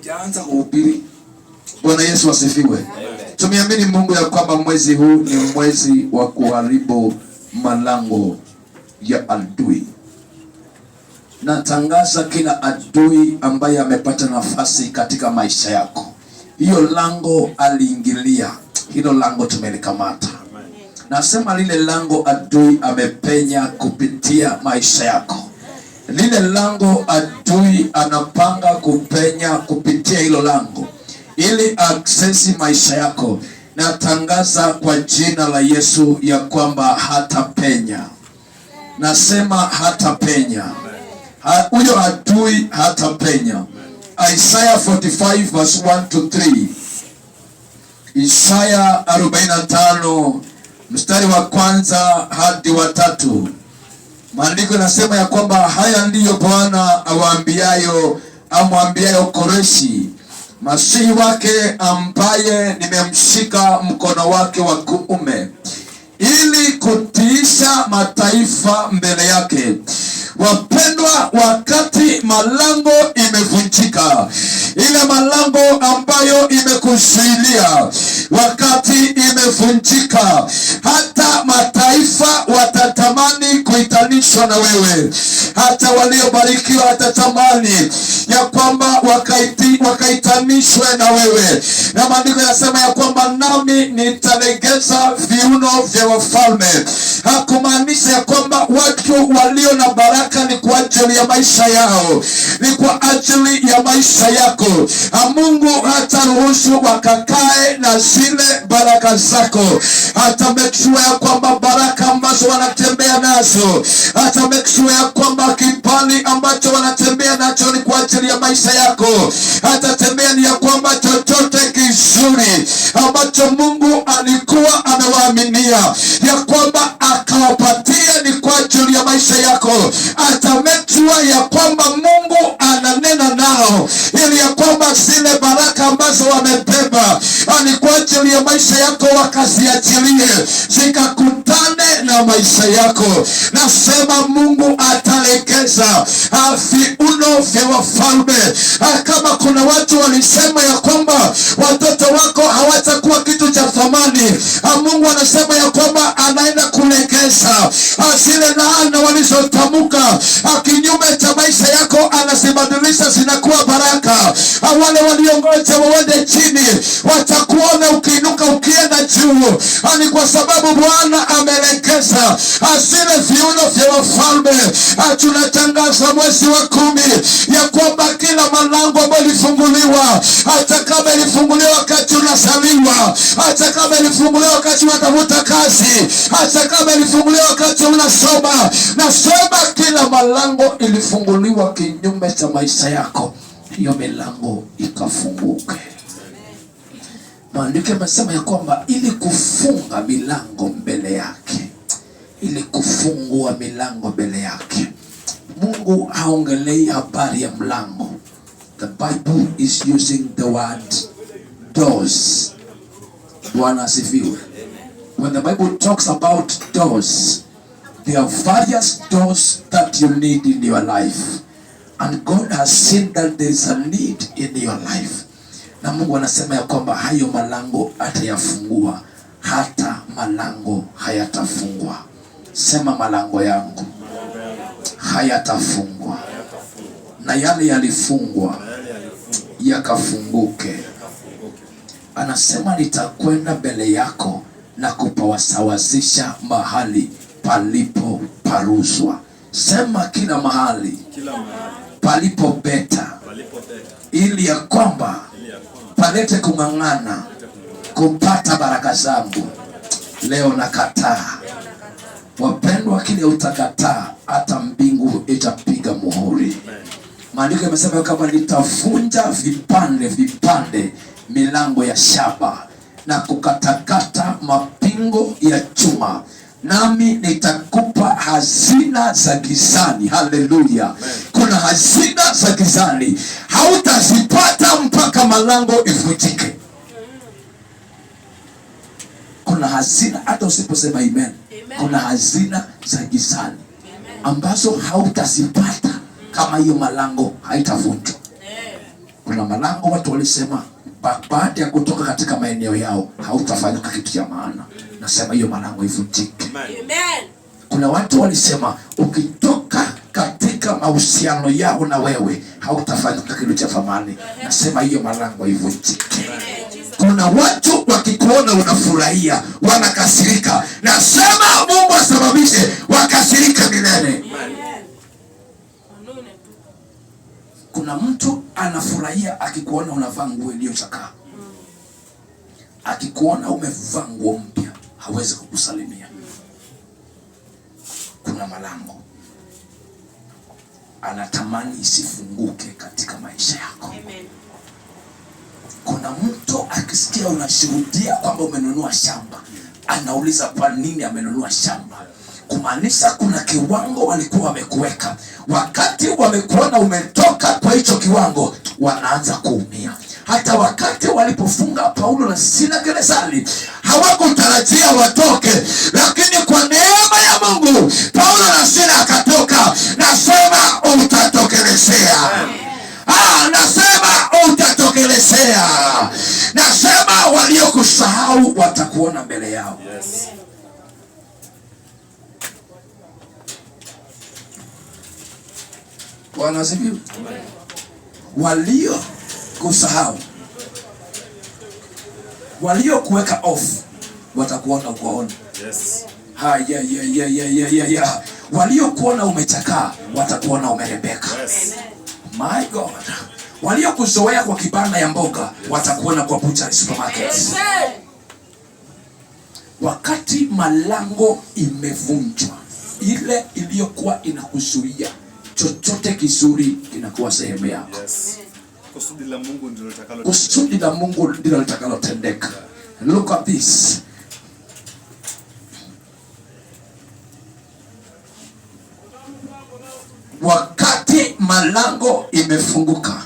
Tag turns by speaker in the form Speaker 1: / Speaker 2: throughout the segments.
Speaker 1: haijaanza kuhubiri. Bwana Yesu asifiwe. Tumeamini Mungu ya kwamba mwezi huu ni mwezi wa kuharibu malango ya adui. Natangaza kila adui ambaye amepata nafasi katika maisha yako, hiyo lango aliingilia, hilo lango tumelikamata. Nasema lile lango adui amepenya kupitia maisha yako, lile lango adui anapanga kupenya kupitia hilo lango ili aksesi maisha yako, natangaza kwa jina la Yesu ya kwamba hatapenya. Nasema hatapenya. Huyo adui hatapenya. Isaiah 45 verse 1 to 3. Isaiah 45 mstari wa kwanza hadi wa 3. Maandiko yanasema ya kwamba haya ndiyo Bwana amwambiayo Koreshi masihi wake, ambaye nimemshika mkono wake wa kuume, ili kutiisha mataifa mbele yake. Wapendwa, wakati malango imevunjika, ile malango ambayo imekuzuilia, wakati imevunjika, hata mataifa watatamani kuitanishwa na wewe. Hata waliobarikiwa watatamani ya kwamba wakaitanishwe na wewe. Na maandiko yanasema ya kwamba nami nitalegeza viuno vya wafalme. Hakumaanisha ya kwamba watu walio na baraka ni kwa ajili ya maisha yao, ni kwa ajili ya maisha yako. Mungu hataruhusu wakakae na zile baraka zako. Hata make sure ya kwamba baraka ambazo wanatembea nazo, hata make sure ya kwamba kibali ambacho wanatembea nacho ni kwa ajili ya maisha yako. Hata tembea ni ya kwamba chochote kizuri ambacho Mungu alikuwa amewaaminia ya kwamba akawapatia ni kwa ajili ya maisha yako. Hata make sure ya kwamba Mungu ananena nao ili ya kwamba zile baraka ambazo wamebeba ni kwa ajili ya maisha yako, wakaziachilie zikakutane na maisha yako. Nasema Mungu atalegeza viuno vya wafalme. Kama kuna watu walisema ya kwamba watoto wako hawatakuwa kitu cha thamani, Mungu anasema ya kwamba anaenda kulegeza zile laana walizotamka kinyume cha maisha yako, anazibadilisha zinakuwa baraka. Wale waliongoja waende chini watakuona ukiinuka ukienda juu. Ni kwa sababu Bwana amelegeza zile viuno vya wafalme. Tunatangaza mwezi wa 10 ya kwamba kila malango ambayo ilifunguliwa, hata kama ilifunguliwa wakati unasaliwa, hata kama ilifunguliwa wakati unatafuta kazi, hata kama ilifunguliwa wakati unasoma, nasema kila malango ilifunguliwa kinyume cha maisha yako, hiyo milango ikafunguke. Maandiko yamesema ya kwamba ili kufunga milango mbele yake, ili kufungua milango mbele yake. Mungu haongelei habari ya mlango. The Bible is using the word doors. Bwana asifiwe. When the Bible talks about doors, there are various doors that you need in your life. And God has seen that there is a need in your life. Na Mungu anasema ya kwamba hayo malango atayafungua, hata malango hayatafungwa. Sema malango yangu hayatafungwa, na yale yalifungwa yakafunguke. Anasema nitakwenda mbele yako na kupawasawazisha mahali palipo paruzwa. Sema kila mahali palipo beta, ili ya kwamba palete kung'ang'ana kupata baraka zangu. Leo nakataa. Wapendwa, kile utakataa hata mbingu itapiga muhuri. Maandiko yamesema kama nitavunja vipande milango ya shaba na kukatakata mapingo ya chuma, nami nitakupa hazina za gizani. Haleluya. Kuna hazina za gizani hautazipata mpaka malango ivunjike. Kuna hazina hata usiposema amen. Kuna hazina za gizani ambazo hautazipata kama hiyo malango haitavunjwa. Kuna malango watu walisema baada ya kutoka katika maeneo yao hautafanyika kitu cha maana. Nasema hiyo malango ivunjike. Amen. Kuna watu walisema ukitoka katika mahusiano yao na wewe hautafanyika kitu cha thamani. Nasema hiyo malango ivunjike. Kuna watu wakikuona unafurahia wanakasirika. Nasema Mungu asababishe wakasirika milele. Kuna mtu anafurahia akikuona unavaa nguo iliyochakaa. Akikuona umevaa nguo mpya hawezi kukusalimia. Kuna malango anatamani isifunguke katika maisha yako. Amen. Kuna mtu akisikia unashuhudia kwamba umenunua shamba, anauliza kwa nini amenunua shamba. Kumaanisha kuna kiwango walikuwa wamekuweka. Wakati wamekuona umetoka kwa hicho kiwango, wanaanza kuumia. Hata wakati walipofunga Paulo na Sila gerezani, hawakutarajia watoke, lakini kwa neema ya Mungu Paulo na Sila akatoka. Nasema utatokelezea. Nasema utatokelezea. Nasema waliokusahau watakuona mbele yao. Yes. Bwana asifiwe. Walio kusahau, walio kuweka off watakuona ukoona. Yes. Walio kuona umechakaa watakuona umerembeka. Yes. My God. Walio kuzoea kwa kibanda ya mboga watakuona kwa butcher supermarket. Yes. Wakati malango imevunjwa, ile iliyokuwa inakuzuia chochote kizuri kinakuwa sehemu yako. Yes. Kusudi la Mungu ndilo litakalotendeka. Look at this. Wakati malango imefunguka,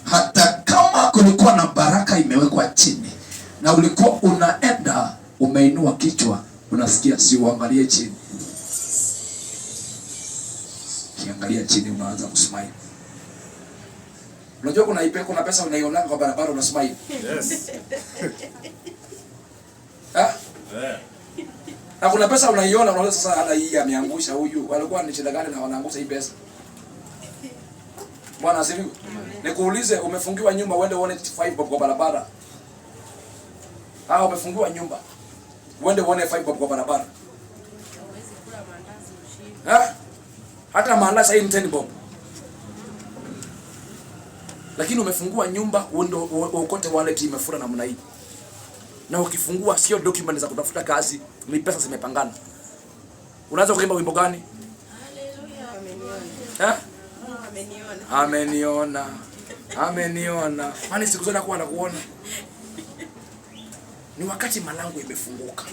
Speaker 1: hata kama kulikuwa na baraka imewekwa chini na ulikuwa unaenda umeinua kichwa, unasikia si uangalie chini. Kiangalia chini unaanza kusmile. Unajua kuna pesa unaiona kwa barabara unasmile. Yes. Na kuna pesa unaiona unaona sasa hata hii ameangusha huyu. Walikuwa ni shida gani na wanaangusha hii pesa? Bwana asifiwe. Nikuulize, umefungiwa nyumba uende uone 5 bob kwa barabara? Umefungiwa nyumba uende uone 5 bob kwa barabara? Hauwezi kula mandazi ushibe. Hata mandazi hii ni 10 bob. Lakini umefungua nyumba uende ukote wallet imefura namna hii. Na ukifungua sio document za kutafuta kazi, ni pesa zimepangana. Unaanza kuimba wimbo gani? Haleluya. Ameniona. Ameniona. Maana siku zote nakuwa nakuona. Ni wakati malango imefunguka.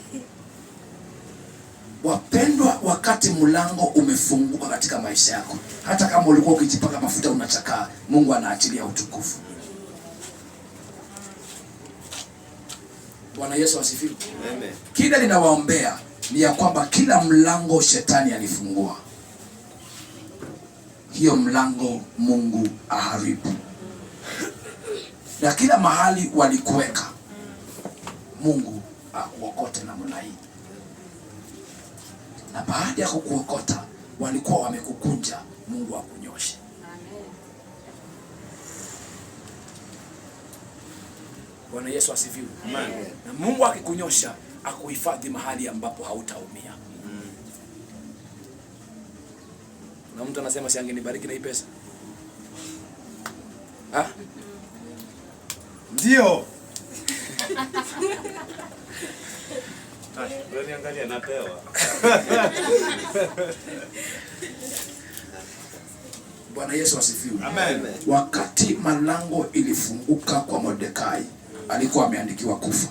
Speaker 1: Wapendwa, wakati mlango umefunguka katika maisha yako, hata kama ulikuwa ukijipaka mafuta unachakaa, Mungu anaachilia utukufu. Bwana Yesu asifiwe. Amen. Kila ninawaombea ni ya kwamba kila mlango shetani alifungua, hiyo mlango Mungu aharibu. Na kila mahali walikuweka, Mungu akuokote namna hii. Na baada ya kukuokota walikuwa wamekukunja, Mungu akunyoshe. Amen. Bwana Yesu asifiwe. Amen. Na Mungu akikunyosha akuhifadhi mahali ambapo hautaumia. Na mtu anasema si angenibariki na hii pesa? Ndio.
Speaker 2: Angalia napewa.
Speaker 1: Bwana Yesu asifiwe.
Speaker 2: Amen.
Speaker 1: Wakati malango ilifunguka kwa Mordekai, alikuwa ameandikiwa kufa.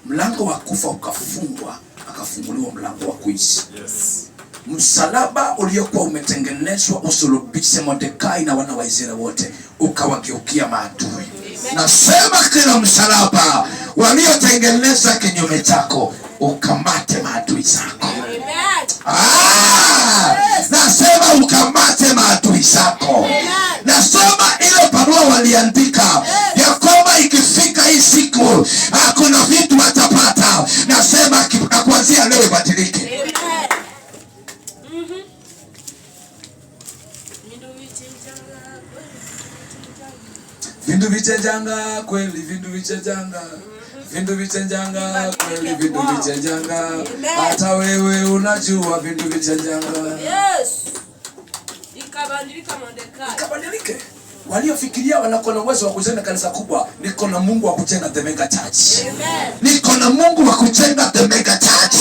Speaker 1: Mlango wa kufa ukafungwa, akafunguliwa mlango wa kuishi. Yes. Msalaba uliokuwa umetengenezwa usulubishe Mordekai na wana wa Israeli wote, ukawageukia maadui. Nasema kila msalaba waliotengeneza kinyume chako ukamate maadui zako. Nasema ukamate maadui zako. Nasema ile barua aliandika ya kwamba ikifika hii siku kuna vitu watapata. Nasema kuanzia leo ibadilike. Vindu vichenjanga kweli, vindu vichenjanga, vindu vichenjanga kweli, vindu vichenjanga. Hata wewe unajua vindu vichenjanga.
Speaker 2: Yes. Ikabadilika Mordekai.
Speaker 1: Ikabadilike. Waliofikiria wanako na uwezo wa kujenga kanisa kubwa, niko na Mungu wa kujenga the mega church.
Speaker 2: Amen.
Speaker 1: Niko na Mungu wa kujenga the mega church.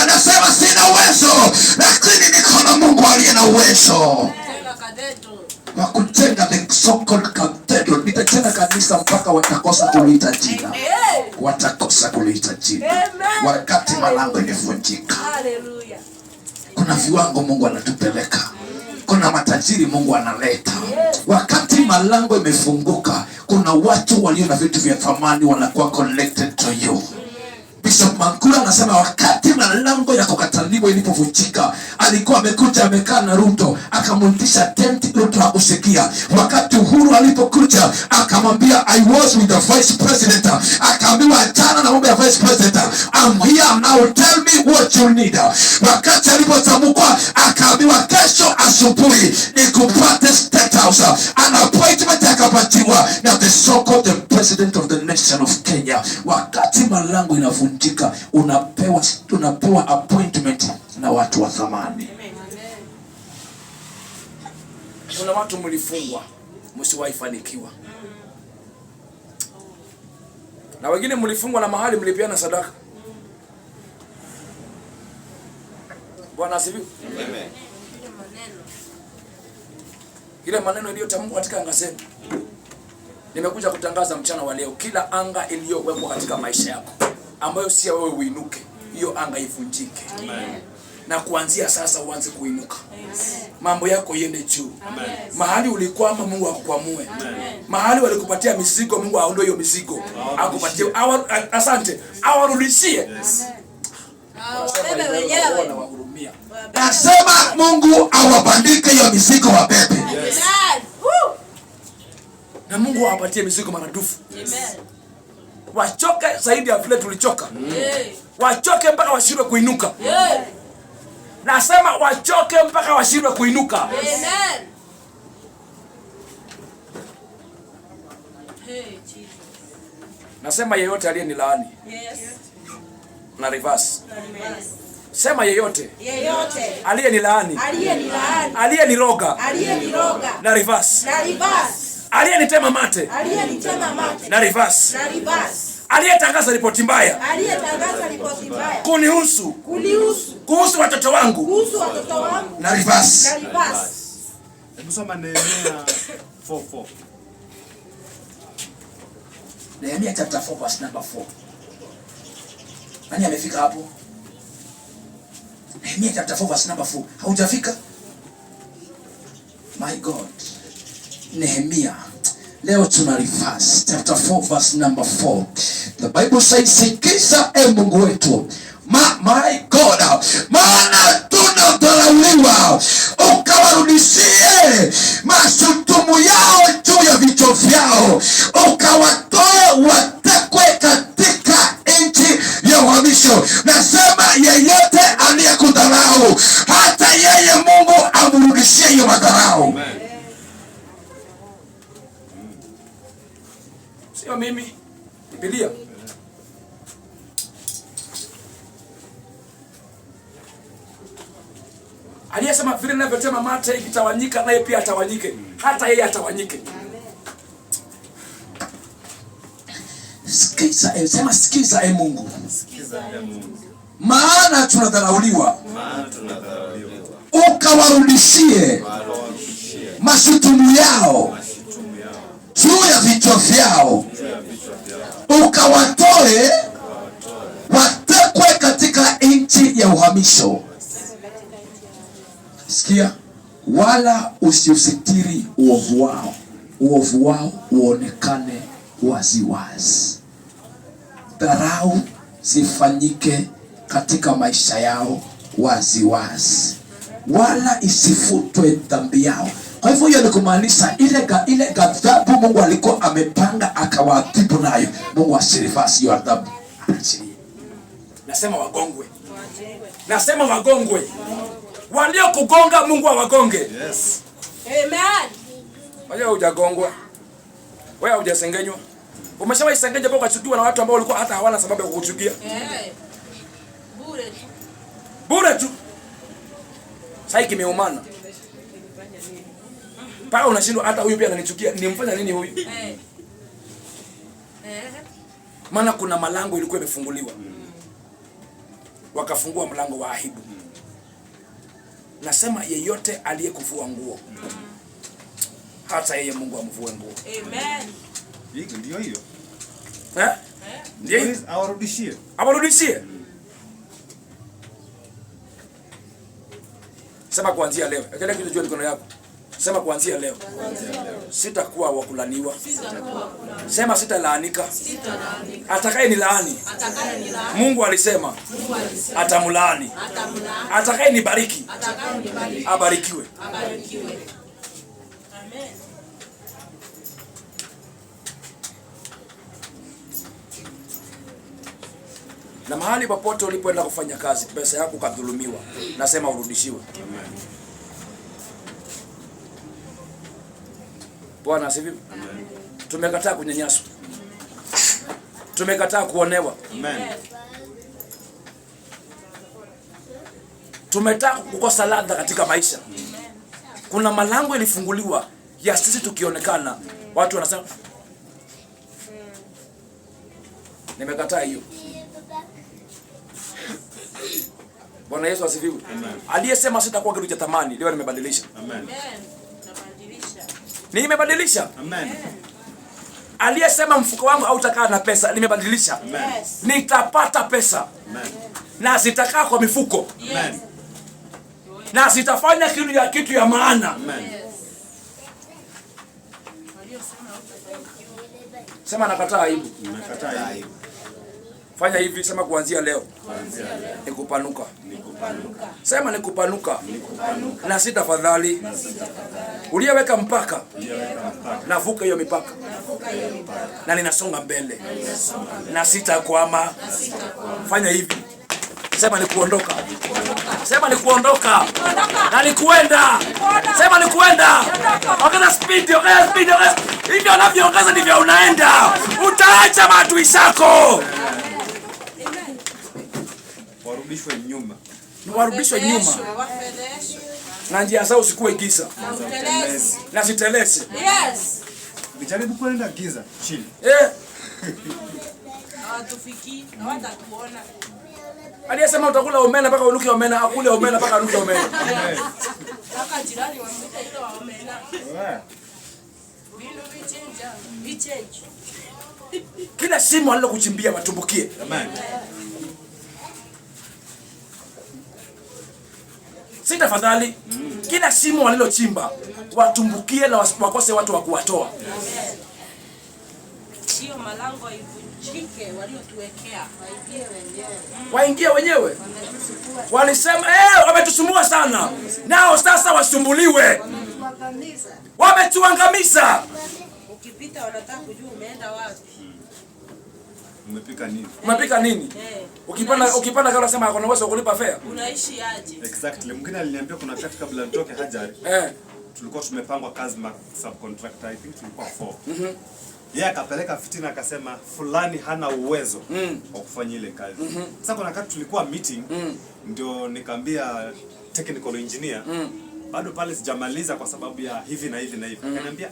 Speaker 1: Nasema sina uwezo, lakini niko na Mungu aliye na uwezo wa kujenga the so-called cathedral. Nitajenga kanisa mpaka watakosa kuliita jina. Watakosa kuliita jina. Wakati malango imevunjika.
Speaker 2: Hallelujah.
Speaker 1: Kuna viwango Mungu anatupeleka. Kuna matajiri Mungu analeta. Wakati malango imefunguka, kuna watu walio na vitu vya thamani wanakuwa connected to you. Bishop Mankura anasema wakati malango ya kukataliwa ilipovunjika, alikuwa amekuja amekaa na Ruto, akamuitisha tent. Ruto hakusikia. Wakati Uhuru alipokuja akamwambia I was with the vice president, akaambiwa achana na mambo ya vice president, I'm here now, tell me what you need. Wakati alipotamkwa akaambiwa kesho asubuhi nikupate State House, an appointment akapatiwa na the so-called the president of the nation of Kenya. Wakati malango inavunjika, unapewa appointment na watu wa thamani. Kuna watu mlifungwa msiwahi fanikiwa, na wengine mlifungwa na mahali mlipiana sadaka. Bwana asifiwe. Amen. Ile maneno iliyotamkwa katika anga zenu, nimekuja kutangaza mchana wa leo, kila anga iliyowekwa katika maisha yako ambayo si wewe uinuke, hiyo anga ivunjike. Amen. Na kuanzia sasa uanze kuinuka. Amen. Mambo yako iende juu. Amen. Mahali ulikwama Mungu akukwamue. Mahali walikupatia mizigo Mungu aondoe hiyo mizigo. Akupatie asante, awarudishie. Nasema Mungu awabandike hiyo mizigo wabebe. Yes. Na Mungu awapatie mizigo maradufu. Amen. Wachoke zaidi ya vile tulichoka. Wachoke mpaka washindwe kuinuka. Nasema wachoke mpaka washindwe kuinuka. Amen. Nasema yeyote aliyenilaani. Yes. Na reverse. Sema yeyote aliyenilaani, aliyeniroga, na reverse. Aliyenitema mate, na reverse. Aliyetangaza ripoti mbaya, kunihusu, kuhusu watoto wangu, na reverse.
Speaker 3: Msoma Nehemia 4:4.
Speaker 1: Nehemia chapter 4 verse number 4. Nani amefika hapo? Nehemia chapter 4 verse number 4. Haujafika? My God. Nehemia. Leo tuna reverse chapter 4 verse number 4. The Bible says, sikiza Mungu wetu. My God. Maana tunadharauliwa, ukawarudishie mashutumu yao juu ya vichwa vyao, ukawatoe watekwe katika nchi ya uhamisho. Nasema yeyote aliyekudharau, hata yeye Mungu amrudishie hiyo madharau. Sio mimi, Biblia. Aliyesema vile ninavyotema mate ikitawanyika, naye pia atawanyike. Hata yeye atawanyike. Sikiza, sema sikiza Mungu. Sikiza Mungu. Maana tunadharauliwa. Ukawarudishie mashutumu yao juu ya vichwa vyao, ukawatoe watekwe katika nchi ya uhamisho. Sikia, wala usiusitiri uovu wao, uovu wao uonekane waziwazi. Dharau zifanyike katika maisha yao waziwazi, wala isifutwe dhambi yao. Kwa hivyo hiyo ni kumaanisha ile ghadhabu Mungu alikuwa amepanga akawaadhibu nayo, Mungu asirifasi hiyo adhabu.
Speaker 2: Nasema wagongwe. Nasema wagongwe. Walio kugonga Mungu awagonge.
Speaker 3: Yes.
Speaker 4: Amen.
Speaker 2: Wewe hujagongwa. Wewe hujasengenywa. Umeshawahi sengenja mpaka ukachukiwa na watu ambao walikuwa hata hawana sababu ya kukuchukia.
Speaker 4: Bure tu.
Speaker 2: Bure tu. Sasa kimeumana. Paka unashindwa hata huyu pia ananichukia. Nimfanya nini huyu? Maana kuna malango ilikuwa imefunguliwa. Wakafungua mlango wa aibu. Nasema yeyote aliyekuvua nguo, hata yeye Mungu amvue nguo.
Speaker 4: Amen.
Speaker 3: Ndio hiyo.
Speaker 2: Ndio hiyo.
Speaker 3: Awarudishie.
Speaker 2: Awarudishie. Sema kuanzia leo. Ekele kitu juu mikono yako. Sema kuanzia leo. Sitakuwa wa kulaniwa. Sema sitalaanika. Atakaye ni laani. Mungu alisema atamlaani. Atakaye ni bariki. Abarikiwe.
Speaker 4: Amen.
Speaker 2: Na mahali popote ulipoenda kufanya kazi, pesa yako kadhulumiwa, nasema urudishiwe.
Speaker 3: Amen.
Speaker 2: Bwana asifiwe. Tumekataa kunyanyaswa. Tumekataa kuonewa.
Speaker 3: Amen.
Speaker 2: Tumetaka kukosa ladha katika maisha. Kuna malango ilifunguliwa ya sisi tukionekana, watu wanasema nimekataa hiyo. Bwana Yesu asifiwe. Aliyesema sitakuwa kitu cha thamani, leo nimebadilisha.
Speaker 3: Amen.
Speaker 2: Nimebadilisha.
Speaker 3: Amen.
Speaker 2: Aliyesema mfuko wangu hautakaa na pesa, nimebadilisha.
Speaker 4: Yes.
Speaker 2: Nitapata pesa.
Speaker 3: Amen.
Speaker 2: Na zitakaa kwa mifuko.
Speaker 3: Amen.
Speaker 2: Na zitafanya kitu ya maana.
Speaker 3: Amen.
Speaker 2: Sema nakataa aibu.
Speaker 3: Nimekataa aibu.
Speaker 2: Fanya hivi, sema kuanzia leo.
Speaker 3: Kuanzia leo.
Speaker 2: Nikupanuka.
Speaker 3: Nikupanuka.
Speaker 2: Sema nikupanuka.
Speaker 3: Nikupanuka.
Speaker 2: Na sitafadhali. Uliyeweka mpaka.
Speaker 3: Mpaka.
Speaker 2: Navuka hiyo mipaka. Na ninasonga mbele. Na sitakwama. Fanya hivi. Sema ni kuondoka. Sema ni kuondoka. Na ni kuenda. Sema ni kuenda. Ongeza speed, ongeza speed, ongeza. Hivyo unavyoongeza ndivyo unaenda. Utaacha maadui zako.
Speaker 3: Warudishwe nyuma.
Speaker 2: Warudishwe nyuma. Na njia zao usikuwe giza. Na sitelesi.
Speaker 4: Yes.
Speaker 3: Nijaribu kwenda giza chini.
Speaker 4: Hawatufiki, hawatatuona.
Speaker 2: Aliyesema utakula omena mpaka unuke omena, akule omena mpaka anuke omena.
Speaker 4: Kaka jirani wamekuta ile wa omena. Bino vichenja.
Speaker 2: Kila simu alilokuchimbia watumbukie.
Speaker 3: Amen.
Speaker 2: Sitafadhali. Kila simu walilochimba watumbukie na wakose watu wa kuwatoa.
Speaker 4: Sio malango ivunjike waliotuwekea.
Speaker 2: Waingie wenyewe. Walisema wametusumbua sana. Nao sasa wasumbuliwe. Wametuangamiza.
Speaker 4: Ukipita wanataka kujua umeenda wapi.
Speaker 3: Umepika nini?
Speaker 2: Umepika nini? Ukipanda kama unasema kuna uwezo wa kulipa fare.
Speaker 4: Unaishi aje?
Speaker 3: Exactly. Mwingine aliniambia kuna wakati kabla nitoke Hajari. Tulikuwa tumepangwa kazi na subcontractor, I think tulikuwa 4. Yeye akapeleka fitina akasema fulani hana uwezo wa kufanya ile kazi. Sasa kuna wakati tulikuwa meeting ndio nikaambia technical engineer bado pale sijamaliza kwa sababu ya hivi na hivi na hivi. Akaniambia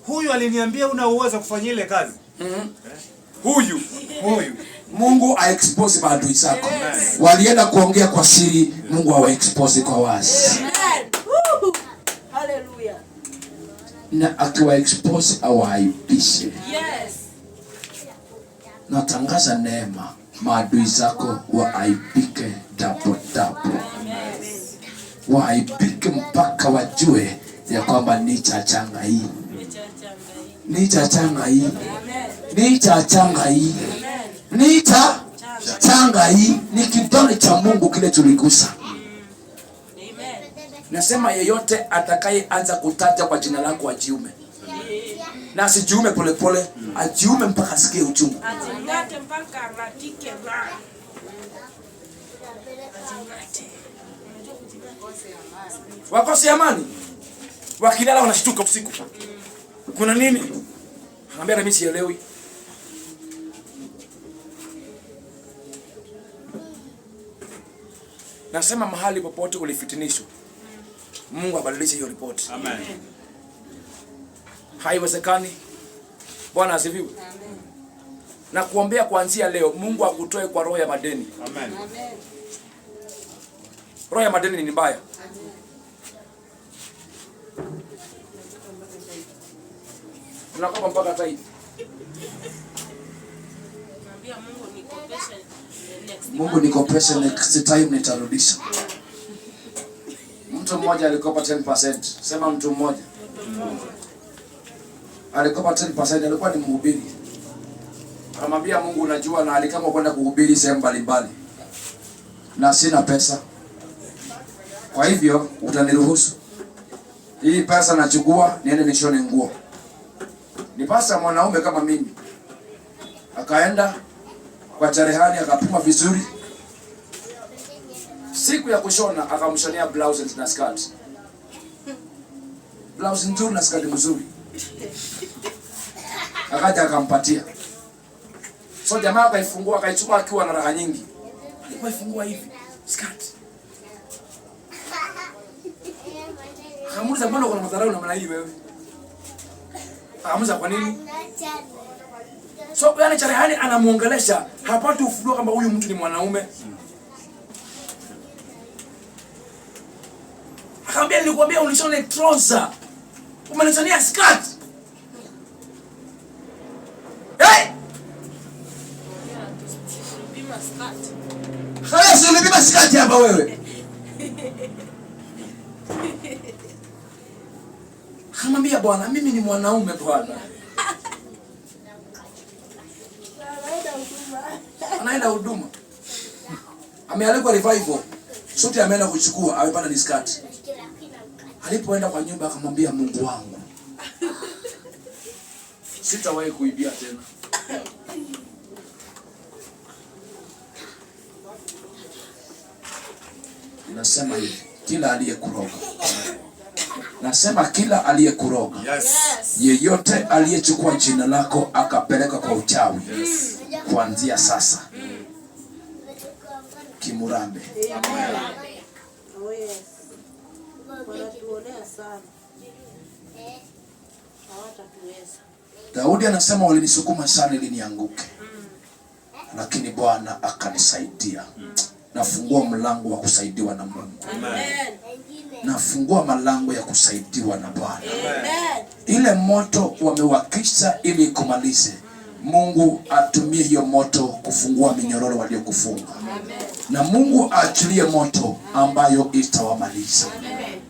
Speaker 3: huyu aliniambia una uwezo wa kufanya ile kazi.
Speaker 2: Huyu
Speaker 1: Mungu aexpose maadui zako. Walienda kuongea kwa siri, Mungu awaexpose kwa wazi.
Speaker 4: Hallelujah.
Speaker 1: Na akiwa expose awaaibishe.
Speaker 4: Yes.
Speaker 1: Natangaza neema, maadui zako waaibike double. Waaibike mpaka wajue ya kwamba ni chachanga hii. Ni chachanga hii. Ni chachanga hii. Ni chachanga hii. Ni kidole cha Mungu kile tuligusa.
Speaker 2: nasema yeyote atakayeanza kutaja kwa jina lako ajiume. Na asijiume polepole, ajiume mpaka asikie uchungu.
Speaker 4: Azingate mpaka aratike na. Azingate.
Speaker 2: Wakosi amani. Wakilala wanashtuka usiku. Kuna nini? Anambia na mimi sielewi. Nasema mahali popote ulifitinishwa, Mungu abadilishe hiyo ripoti.
Speaker 3: Amen.
Speaker 2: Haiwezekani. Bwana asifiwe. Amen. Na kuombea kuanzia leo Mungu akutoe kwa roho ya madeni.
Speaker 3: Amen.
Speaker 4: Amen.
Speaker 2: Roho ya madeni ni mbaya. Unakopa mpaka hata hivi.
Speaker 4: Naambia Mungu nikopeshe next.
Speaker 1: Mungu nikopeshe next time nitarudisha.
Speaker 2: Mtu mmoja alikopa 10%. Sema mtu mmoja. Alikopa 10%, alikuwa ni mhubiri. Akamwambia Mungu, unajua na alikama kwenda kuhubiri sehemu mbalimbali. Na sina pesa. Kwa hivyo utaniruhusu. Hii pesa nachukua niende nishone nguo. Ni pasa mwanaume kama mimi. Akaenda kwa cherehani akapima vizuri. Siku ya kushona akamshonea blouse na skirt. Blouse nzuri na skirt nzuri. Akaja akampatia. So jamaa akaifungua akaichukua akiwa na raha nyingi. Akaifungua hivi skirt. Akamuuliza mbona uko na madharau namna hii wewe? Akamuuliza kwa nini? So yani cherehani anamuongelesha, hapati ufunuo kama huyu mtu ni mwanaume. Akamwambia nilikwambia unishone trouser. Umenishonea skirt. Hey!
Speaker 4: Bima skirt.
Speaker 2: Haya si ulibeba skirt hapa wewe. Akamwambia bwana mimi ni mwanaume bwana. Anaenda huduma. Amealikwa revival. Sote ameenda kuchukua, amepanda ni skirt. Alipoenda kwa nyumba akamwambia Mungu wangu, sitawahi kuibia tena. Nasema hivi, kila aliyekuroga. Nasema kila aliyekuroga.
Speaker 3: Yes.
Speaker 1: Yeyote aliyechukua jina lako akapeleka kwa uchawi.
Speaker 3: Yes.
Speaker 1: Kuanzia sasa. Kimurambe.
Speaker 4: Amen. Oh yes. Wanatuonea sana. Hawatatuweza.
Speaker 1: Daudi anasema walinisukuma sana ili nianguke. Lakini Bwana akanisaidia. Nafungua mlango wa kusaidiwa na Mungu.
Speaker 4: Amen.
Speaker 1: Nafungua malango ya kusaidiwa na Bwana.
Speaker 4: Amen.
Speaker 1: Ile moto wamewakisha ili kumalize. Mungu atumie hiyo moto kufungua minyororo waliokufunga.
Speaker 4: Amen.
Speaker 1: Na Mungu aachilie moto ambayo itawamaliza.
Speaker 4: Amen.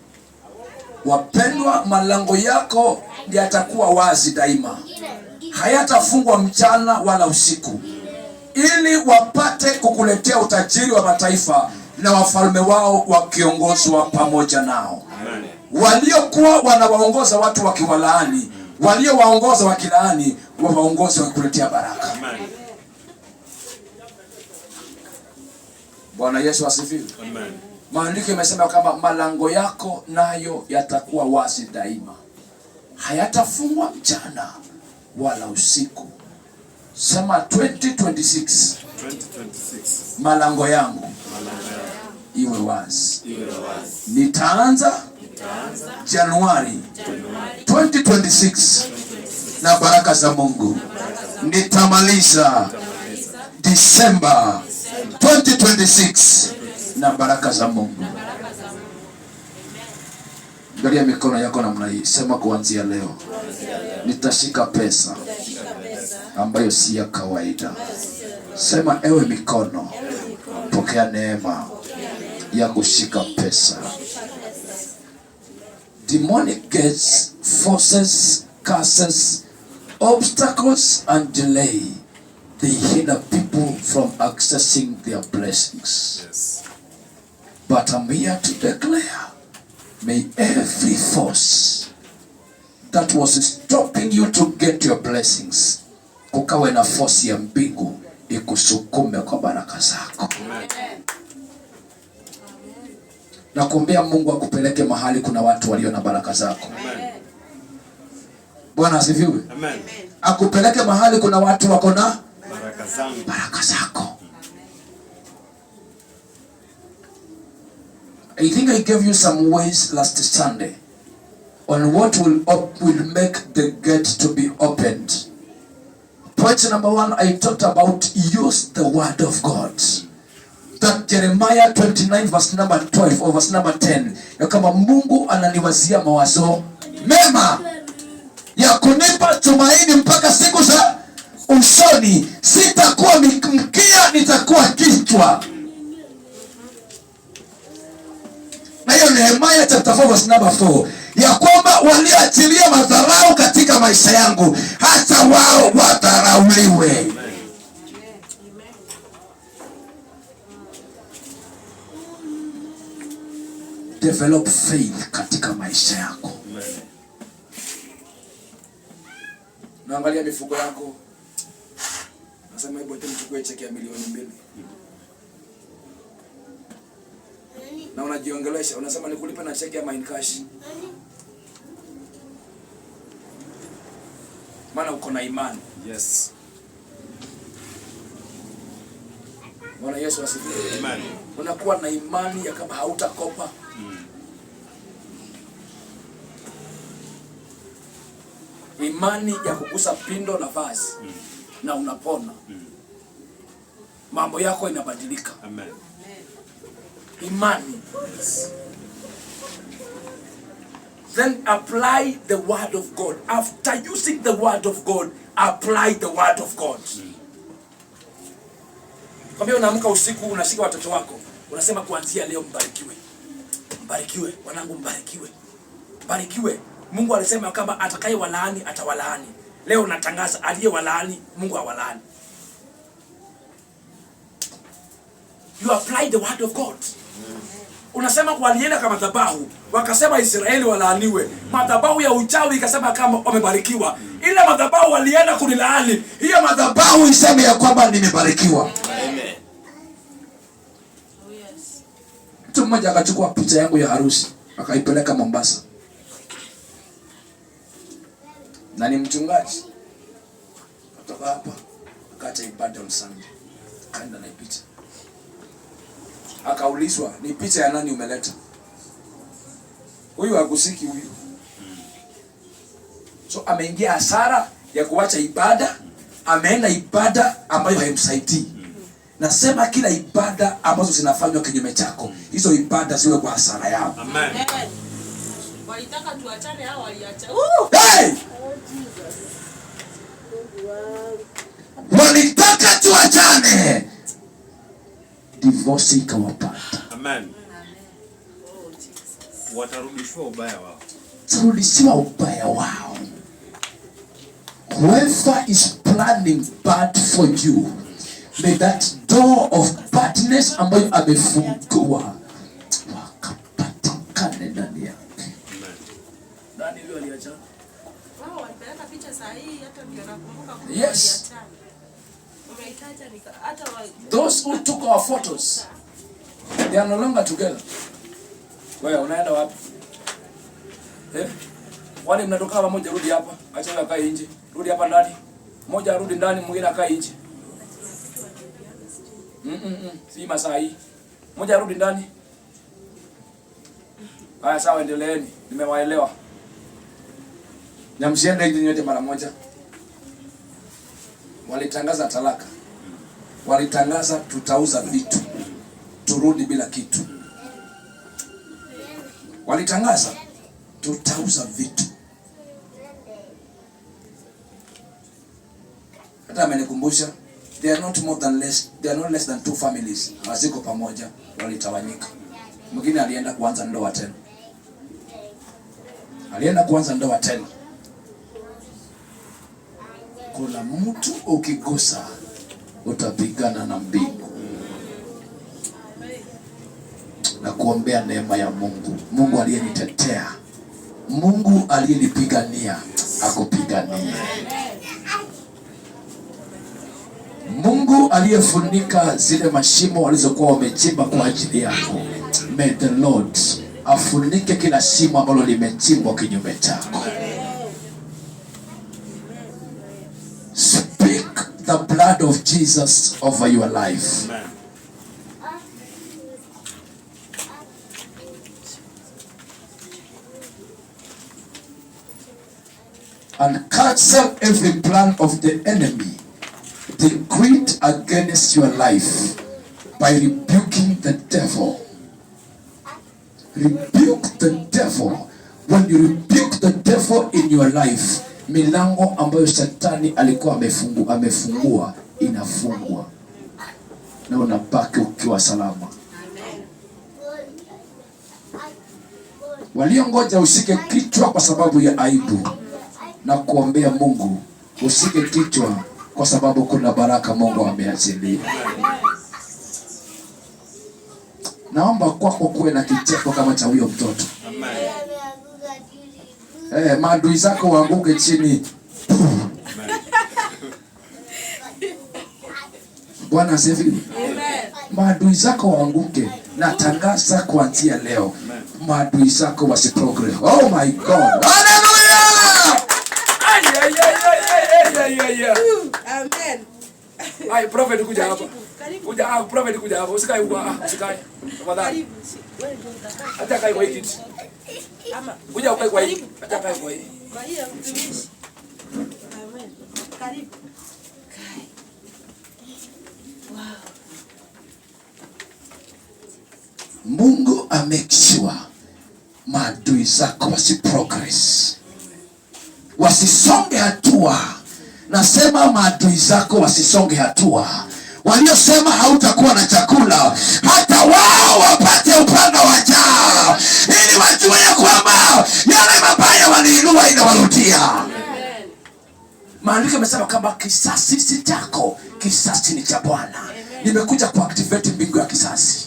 Speaker 1: Wapendwa, malango yako yatakuwa wazi daima. Hayatafungwa mchana wala usiku. Ili wapate kukuletea utajiri wa mataifa na wafalme wao wakiongozwa pamoja nao.
Speaker 3: Amen.
Speaker 1: Waliokuwa wanawaongoza watu wakiwalaani, waliowaongoza wakilaani, wawaongoze wakuletea baraka.
Speaker 3: Amen.
Speaker 1: Bwana Yesu asifiwe.
Speaker 3: Amen.
Speaker 1: Maandiko yamesema kama malango yako nayo yatakuwa wazi daima. Hayatafungwa mchana wala usiku. Sema 2026.
Speaker 3: 2026.
Speaker 1: Malango yangu iwe wazi. Nitaanza Januari 2026 na baraka za Mungu. Nitamaliza Disemba 2026 na baraka za Mungu. Angalia mikono yako namna hii. Sema kuanzia leo nitashika pesa ambayo si ya kawaida. Sema ewe mikono, pokea neema ya kushika pesa. Demonic gates, forces, curses, obstacles and delay, they hinder people from accessing their blessings.
Speaker 3: Yes.
Speaker 1: But I'm here to declare, may every force that was stopping you to get your blessings, kukawe na force ya mbingu ikusukume kwa baraka zako. Na kuombea Mungu akupeleke mahali kuna watu walio na baraka zako. Bwana asifiwe.
Speaker 3: Amen.
Speaker 1: Akupeleke mahali kuna watu wako na
Speaker 3: baraka
Speaker 1: zako. I think I gave you some ways last Sunday on what will make the gate to be opened. Point number 1, I talked about use the word of God. That Jeremiah 29 verse number 12 or verse number 10. Ya kama Mungu ananiwazia mawazo mema ya kunipa tumaini mpaka siku za usoni. Sitakuwa mkia, nitakuwa kichwa. Na hiyo Nehemiah chapter 4 verse number 4. Ya kwamba walioachilia madharau katika maisha yangu, hata wao wadharauliwe. Develop faith katika maisha yako.
Speaker 2: Naangalia mifuko yako. Nasema hebu nichukue cheki ya milioni 2. Na unajiongelesha, unasema nikulipe na cheki ama in cash. Maana uko na imani.
Speaker 3: Yes.
Speaker 2: Bwana Yesu asifiwe.
Speaker 3: Amen.
Speaker 2: Unakuwa na imani ya kama hautakopa. Imani ya kugusa pindo la vazi na unapona. Mambo yako inabadilika.
Speaker 3: Amen.
Speaker 2: Imani. Yes. Then apply the word of God. After using the word of God, apply the word of God. Kwambia unaamka usiku, unashika watoto wako, unasema kuanzia leo mbarikiwe. Mbarikiwe, wanangu mbarikiwe. Mbarikiwe. Mungu alisema kama atakaye walaani atawalaani. Leo natangaza aliye walaani Mungu awalaani. You apply the word of God. Unasema walienda kama madhabahu, wakasema Israeli walaaniwe. Madhabahu ya uchawi ikasema kama wamebarikiwa. Ile madhabahu walienda kunilaani, hiyo madhabahu iseme ya kwamba nimebarikiwa.
Speaker 3: Amen.
Speaker 4: Oh yes.
Speaker 1: Mtu mmoja akachukua picha yangu ya harusi, akaipeleka Mombasa. Na ni mchungaji. Kutoka hapa, akaacha ibada on Sunday. Kaenda na picha. Akaulizwa, ni picha ya nani umeleta? Huyu hakusiki huyu. So ameingia hasara ya kuacha ibada, ameenda ibada ambayo haimsaidii. Nasema kila ibada ambazo zinafanywa kinyume chako, hizo ibada ziwe kwa hasara yao.
Speaker 3: Amen.
Speaker 4: Walitaka tuachane, hao waliacha.
Speaker 1: Hey! Walitaka tuachane. Divorce ikawapata.
Speaker 3: Amen. Watarudishwa ubaya wao.
Speaker 1: Turudishiwa ubaya wao. Whoever is planning bad for you, may that door of badness ambayo amefungua wakapatikane ndani yake.
Speaker 2: Nani yule aliacha?
Speaker 4: Wao walipeleka picha sahihi, hata ndio nakumbuka kwa
Speaker 2: Yes.
Speaker 4: Umeitaja hata
Speaker 2: Those who took our photos, they are no longer together. Wewe unaenda wapi? Wale mnatoka pamoja, rudi hapa. Acha wewe akae nje. Rudi hapa ndani. Mmoja arudi ndani, mwingine akae nje. Si masaa hii. Mmoja arudi ndani. Haya sawa, endeleeni. Nimewaelewa. Na msiende hivi nyote mara moja. Walitangaza talaka. Walitangaza tutauza vitu, turudi bila kitu. Walitangaza tutauza vitu. Hata amenikumbusha, they are not less than 2 families. Haziko pamoja, walitawanyika. Mwingine alienda kuanza ndoa tena. Kuna mtu ukigusa utapigana na mbingu. Na kuombea neema ya Mungu. Mungu aliyenitetea,
Speaker 1: Mungu aliyenipigania akupigania. Mungu aliyefunika zile mashimo walizokuwa wamechimba kwa ajili yako, may the Lord afunike kila shimo ambalo limechimbwa kinyume chako. Speak the blood of Jesus over your life.
Speaker 3: Amen.
Speaker 1: And cancel every plan of the enemy decreed against your life by rebuking the devil. Rebuke the devil. When you rebuke the devil in your life, milango ambayo shetani alikuwa amefungua inafungwa na unabaki ukiwa salama. Waliongoja usike kichwa kwa sababu ya aibu, na kuombea Mungu usike kichwa kwa sababu kuna baraka Mungu ameachilia. Naomba kwako kuwe na kicheko kama cha huyo mtoto. Maadui zako waanguke chini. Bwana asifiwe. Maadui zako waanguke. Natangaza kuanzia leo, maadui zako wasiprogress. Oh my God. Hallelujah.
Speaker 4: Amen.
Speaker 2: Ai, prophet kuja hapa. Kuja prophet kuja hapa. Usikae huko, usikae. Tafadhali.
Speaker 4: Wewe ndio utakaa.
Speaker 2: Hata kai kwa hiki.
Speaker 4: Ama
Speaker 2: Kuja ukae kwa hii. Hata kai kwa hii.
Speaker 4: kwa hiyo mtumishi. Amen. Karibu. Kai. Wow.
Speaker 1: Mungu make sure maadui zako wasiprogress, wasisonge hatua. Nasema maadui zako wasisonge hatua. Waliosema hautakuwa na chakula, hata wao wapate upanga wa njaa, ili wajue ya kwamba yale mabaya waliinua inawarudia. Maandiko yamesema kama kisasi si chako, kisasi ni cha Bwana. Nimekuja kuactivate mbingu ya kisasi.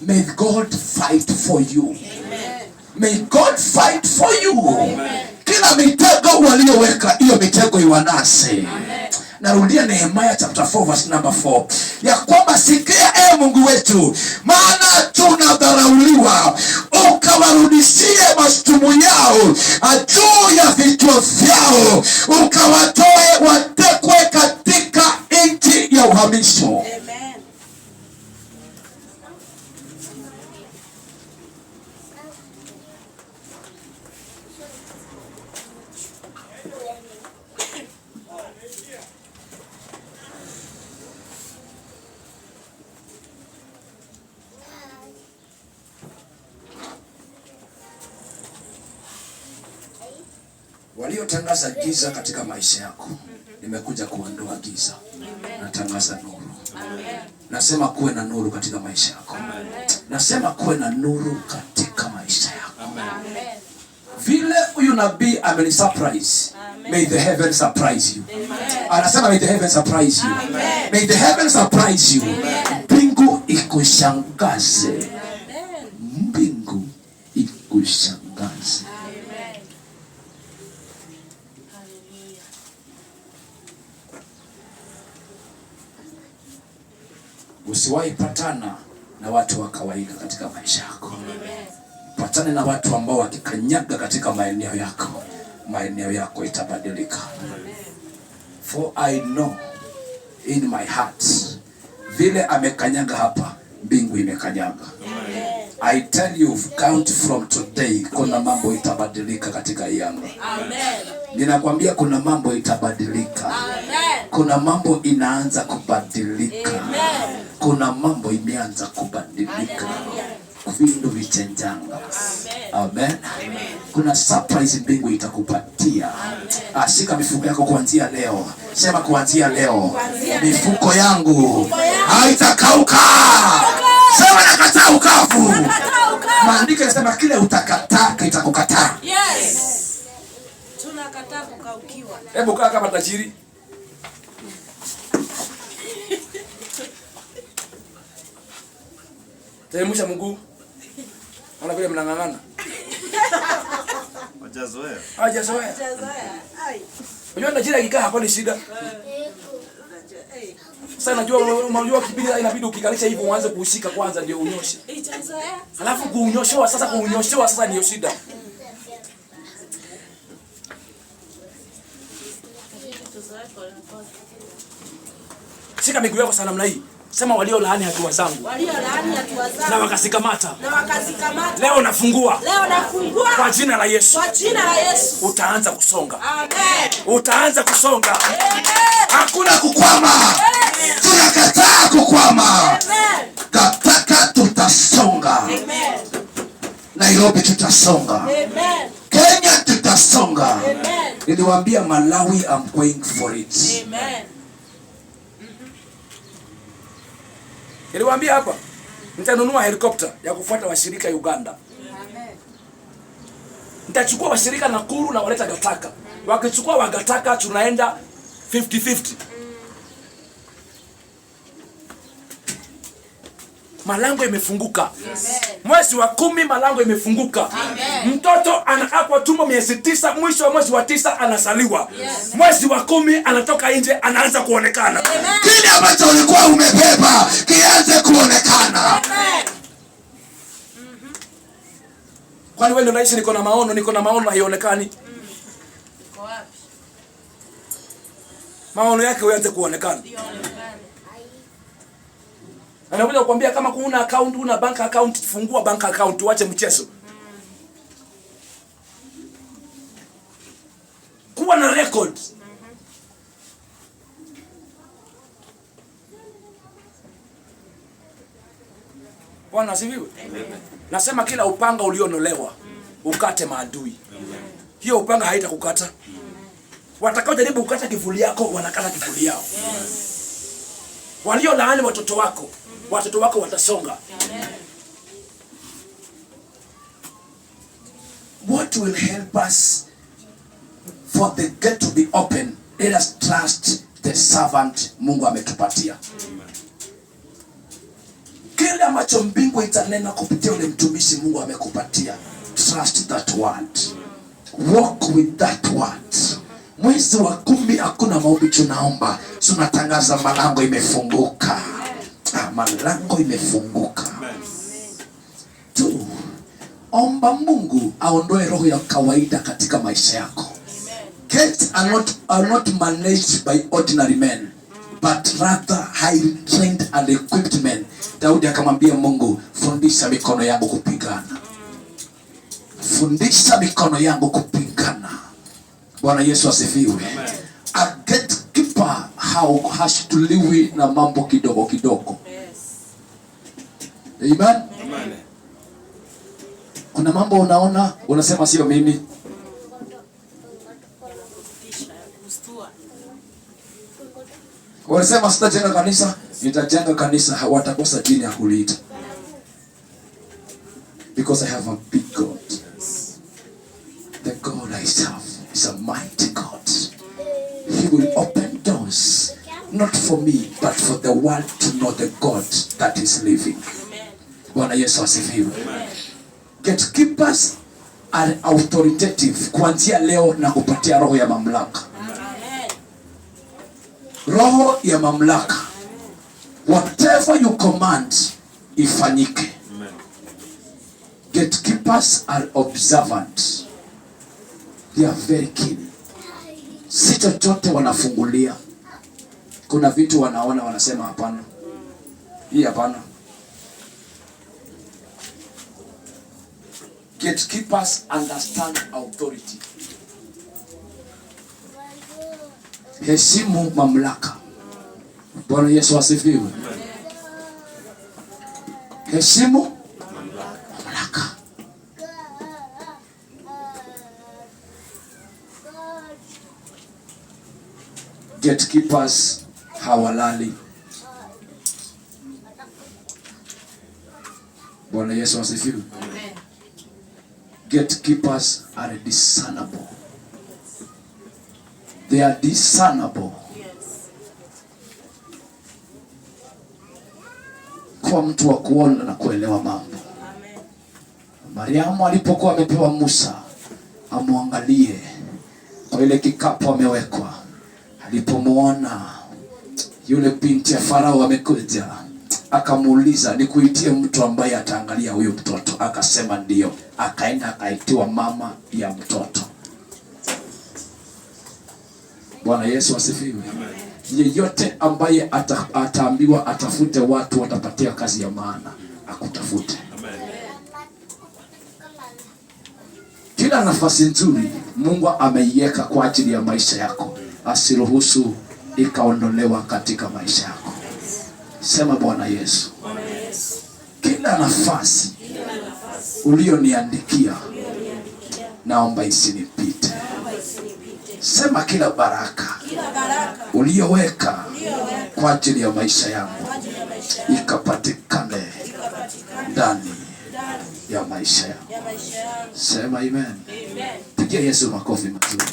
Speaker 1: May God fight for you. May God fight for you. Kila mitego walioweka, hiyo mitego iwanase. Narudia Nehemiah chapter 4 verse number 4. Ya kwamba sikia Mungu wetu, maana tunadharauliwa, ukawarudishie mashtumu yao juu ya vichwa vyao, ukawatoe watekwe katika nchi ya uhamisho.
Speaker 4: Amen.
Speaker 1: Waliotangaza giza katika maisha yako, nimekuja kuondoa giza. Natangaza nuru. Nasema kuwe na nuru katika maisha yako. Nasema kuwe na nuru katika maisha yako. Vile huyu nabii amenisurprise, may the heavens surprise you. Anasema may the heavens surprise you. May the heavens surprise you. Mbingu ikushangaze. Mbingu ikushangaze. Usiwahi patana na watu wa kawaida katika maisha yako. Patane na watu ambao wakikanyaga katika maeneo yako itabadilika. For I know in my heart, vile amekanyaga hapa, mbingu imekanyaga. I tell you, count from today, kuna mambo itabadilika katika hii anga. Ninakwambia kuna mambo itabadilika. Kuna mambo inaanza kubadilika. Kuna mambo imeanza kubadilika. Vindu vichenjanga. Amen. Kuna surprise mbingu itakupatia. Ashika mifuko yako kuanzia leo. Sema kuanzia leo, mifuko yangu haitakauka. Sema nakataa ukavu. Maandiko yanasema kile utakataa kitakukataa.
Speaker 4: Yes. Tunakataa kukaukiwa.
Speaker 2: Hebu kaa kama tajiri. Teremusha mguu. Ona vile mnang'ang'ana.
Speaker 3: Hajazoea.
Speaker 2: Hajazoea.
Speaker 4: Ai.
Speaker 2: Unajua Nigeria ikikaa hapo ni shida. Sasa unajua kibidi inabidi ukikalisha hivi uanze kuushika kwanza ndio unyoshe. Alafu kuunyoshoa sasa ndio shida. Shika miguu yako sana namna hii. Sema walio laani hatua zangu. Na wakasikamata. Leo nafungua. Kwa jina la Yesu. Utaanza kusonga.
Speaker 4: Amen.
Speaker 2: Utaanza kusonga.
Speaker 4: Amen.
Speaker 1: Hakuna kukwama. Tunakataa kukwama.
Speaker 4: Amen.
Speaker 1: Kataka tutasonga.
Speaker 4: Amen.
Speaker 1: Nairobi tutasonga.
Speaker 4: Amen.
Speaker 1: Kenya tutasonga.
Speaker 4: Amen.
Speaker 1: Niliwaambia Malawi, I'm going for it.
Speaker 4: Amen.
Speaker 2: Niliwaambia hapa nitanunua helikopta ya kufuata washirika Uganda.
Speaker 4: Amen.
Speaker 2: Nitachukua washirika Nakuru na waleta Gataka. Wakichukua wa Gataka tunaenda 50-50. Malango imefunguka.
Speaker 4: Amen.
Speaker 2: Mwezi wa 10 malango imefunguka.
Speaker 4: Amen.
Speaker 2: Mtoto anakaa kwa tumbo miezi 9, mwisho wa mwezi wa 9 anazaliwa.
Speaker 4: Yes.
Speaker 2: Mwezi wa 10 anatoka nje anaanza kuonekana.
Speaker 4: Amen.
Speaker 1: Kile ambacho ulikuwa umebeba kianze kuonekana.
Speaker 4: Amen.
Speaker 2: Kwani wewe ndio unaishi niko na maono haionekani?
Speaker 4: Kwa wapi?
Speaker 2: Maono yake uanze kuonekana. Anakuja kukwambia kama kuna account, una bank account, fungua bank account, uache mchezo. Kuwa na record. Bwana asifiwe. Nasema kila upanga ulionolewa ukate maadui. Hiyo upanga haitakukata. Watakao jaribu kukata kivuli yako wanakata kivuli yao. Walio laani watoto wako watasonga.
Speaker 1: What will help us for the gate to be open? Let us trust the servant Mungu ametupatia. Kile ambacho mbingu itanena kupitia ule mtumishi Mungu amekupatia. Trust that word. Walk with that word. Mwezi wa 10 hakuna maombi tunaomba. Tunatangaza malango imefunguka. Malango imefunguka. Tu. Omba Mungu aondoe roho ya kawaida katika maisha yako. Gates are not managed by ordinary men, but rather highly trained and equipped men. Daudi akamwambia Mungu, fundisha mikono yangu kupigana. Fundisha mikono yangu kupigana. Bwana Yesu asifiwe. A gatekeeper hashtuliwi na mambo kidogo kidogo. Amen.
Speaker 3: Amen.
Speaker 1: Kuna mambo unaona unasema sio mimi. Wanasema sitajenga kanisa, nitajenga kanisa, hawatakosa jini ya kuliita. Because I have a big God. The God I serve is a mighty God. He will open doors, not for me, but for the world to know the God that is living. Bwana Yesu asifiwe. Gatekeepers are authoritative. Kuanzia leo na kupatia roho ya mamlaka. Roho ya mamlaka. Whatever you command, ifanyike. Gatekeepers are observant. They are very keen. Si chochote wanafungulia. Kuna vitu wanaona wanasema hapana. Hii hapana. Gatekeepers understand authority. Heshimu mamlaka. Bwana Yesu asifiwe. Heshimu mamlaka. Gatekeepers hawalali. Bwana Yesu asifiwe. Gatekeepers are discernible. They are discernible. Kwa mtu wa kuona na kuelewa mambo. Mariamu alipokuwa amepewa Musa, amwangalie kwa ile kikapu amewekwa. Alipomwona yule binti ya Farao amekuja, akamuuliza, nikuitie mtu ambaye ataangalia huyu mtoto? Akasema ndio. Akaenda akaitiwa mama ya mtoto. Bwana Yesu asifiwe. Yeyote ambaye ataambiwa atafute watu watapatia kazi ya maana, akutafute. Kila nafasi nzuri Mungu ameiweka kwa ajili ya maisha yako, asiruhusu ikaondolewa katika maisha yako. Sema Bwana Yesu, kila nafasi ulioniandikia naomba isinipite. Sema kila baraka ulioweka kwa ajili ya maisha yangu ikapatikane ndani ya maisha yangu. Sema amen. Pigia Yesu makofi mazuri.